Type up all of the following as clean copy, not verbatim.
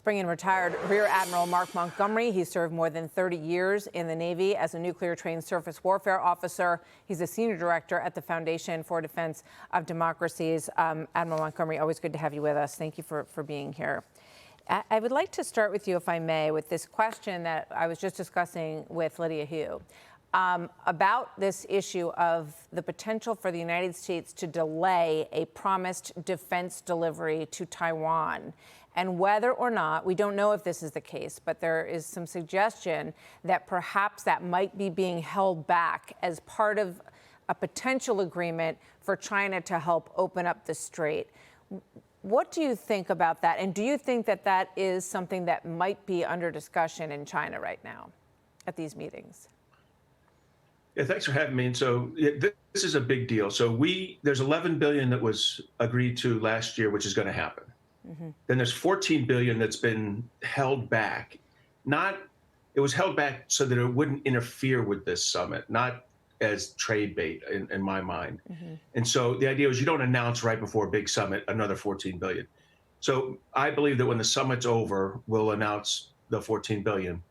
Let's bring in retired Rear Admiral Mark Montgomery. He served more than 30 years in the Navy as a nuclear-trained surface warfare officer. He's a senior director at the Foundation for Defense of Democracies. Admiral Montgomery, always good to have you with us. Thank you for being here. I would like to start with you, if I may, with this question that I was just discussing with Lydia Hu about this issue of the potential for the United States to delay a promised defense delivery to Taiwan. And whether or not, we don't know if this is the case, but there is some suggestion that perhaps that might be being held back as part of a potential agreement for China to help open up the strait. What do you think about that? And do you think that that is something that might be under discussion in China right now at these meetings? Yeah, thanks for having me. And so this is a big deal. So there's $11 billion that was agreed to last year, which is going to happen. Then there's $14 billion that's been held back. It was held back so that it wouldn't interfere with this summit, not as trade bait in my mind. And so the idea was you don't announce right before a big summit another $14 billion. So I believe that when the summit's over, we'll announce the $14 billion.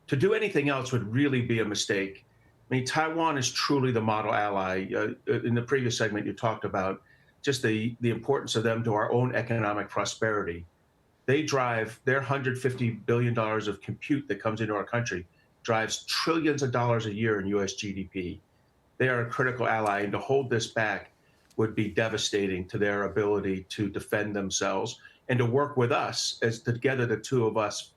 To do anything else would really be a mistake. I mean, Taiwan is truly the model ally. In the previous segment, you talked about just the importance of them to our own economic prosperity. They drive their $150 billion of compute that comes into our country, drives trillions of dollars a year in U.S. GDP. They are a critical ally, and to hold this back would be devastating to their ability to defend themselves and to work with us as together the two of us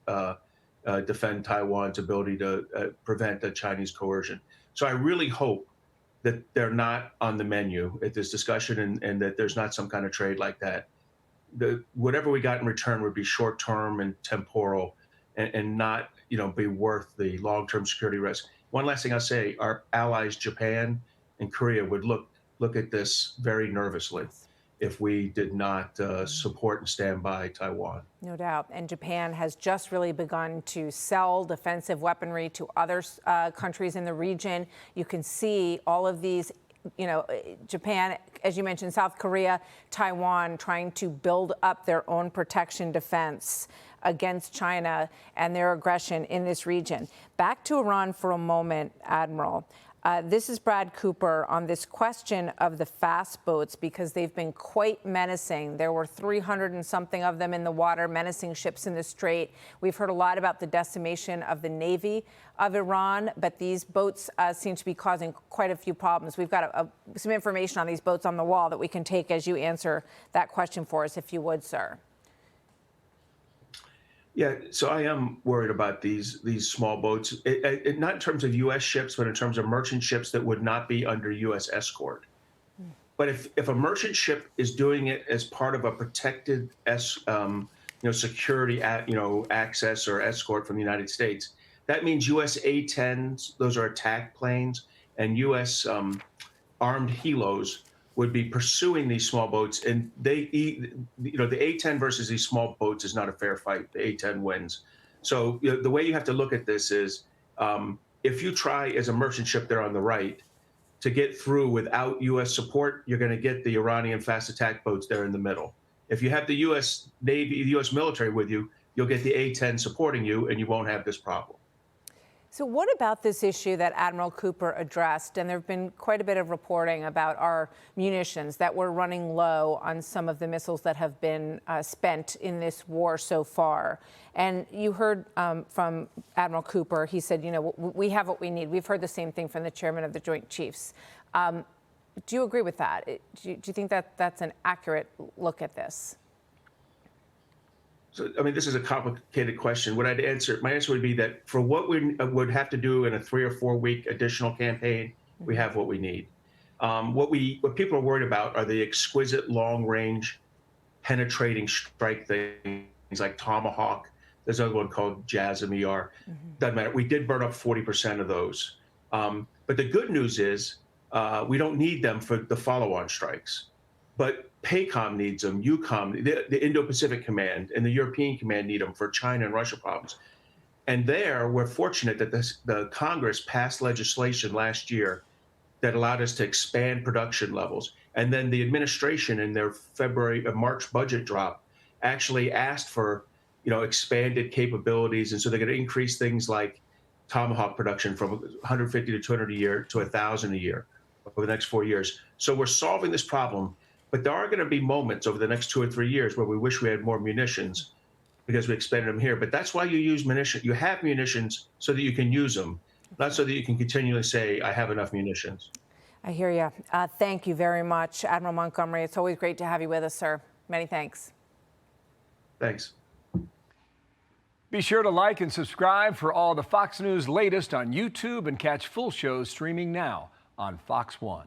defend Taiwan's ability to prevent the Chinese coercion. So I really hope that they're not on the menu at this discussion and that there's not some kind of trade like that. Whatever we got in return would be short-term and temporal and not, be worth the long-term security risk. One last thing I'll say, our allies, Japan and Korea, would look at this very nervously if we did not support and stand by Taiwan. No doubt. And Japan has just really begun to sell defensive weaponry to other countries in the region. You can see all of these, Japan, as you mentioned, South Korea, Taiwan, trying to build up their own protection defense against China and their aggression in this region. Back to Iran for a moment, Admiral. This is Brad Cooper on this question of the fast boats, because they've been quite menacing. There were 300 and something of them in the water, menacing ships in the strait. We've heard a lot about the decimation of the Navy of Iran, but these boats seem to be causing quite a few problems. We've got some information on these boats on the wall that we can take as you answer that question for us, if you would, sir. Yeah, so I am worried about these small boats, not in terms of U.S. ships, but in terms of merchant ships that would not be under U.S. escort. But if a merchant ship is doing it as part of a protected, security, access or escort from the United States, that means U.S. A-10s, those are attack planes, and U.S. Armed helos would be pursuing these small boats, and the A-10 versus these small boats is not a fair fight. The A-10 wins. So the way you have to look at this is, if you try as a merchant ship there on the right to get through without U.S. support, you're going to get the Iranian fast attack boats there in the middle. If you have the U.S. Navy, the U.S. military with you, you'll get the A-10 supporting you, and you won't have this problem. So what about this issue that Admiral Cooper addressed? And there have been quite a bit of reporting about our munitions, that we're running low on some of the missiles that have been spent in this war so far. And you heard from Admiral Cooper, he said, we have what we need. We've heard the same thing from the chairman of the Joint Chiefs. Do you agree with that? Do you think that that's an accurate look at this? So, I mean, this is a complicated question. My answer would be that for what we would have to do in a 3 or 4 week additional campaign, we have what we need. What people are worried about are the exquisite long-range penetrating strike things like Tomahawk. There's another one called JASSM-ER. Doesn't matter. We did burn up 40% of those. But the good news is we don't need them for the follow-on strikes. But PACOM needs them, EUCOM, the Indo-Pacific Command and the European Command need them for China and Russia problems. And we're fortunate that the Congress passed legislation last year that allowed us to expand production levels. And then the administration in their March budget drop actually asked for expanded capabilities. And so they're going to increase things like Tomahawk production from 150 to 200 a year to 1,000 a year over the next 4 years. So we're solving this problem. But there are going to be moments over the next 2 or 3 years where we wish we had more munitions because we expended them here. But that's why you use munitions. You have munitions so that you can use them, not so that you can continually say, I have enough munitions. I hear you. Thank you very much, Admiral Montgomery. It's always great to have you with us, sir. Many thanks. Thanks. Be sure to like and subscribe for all the Fox News latest on YouTube and catch full shows streaming now on Fox One.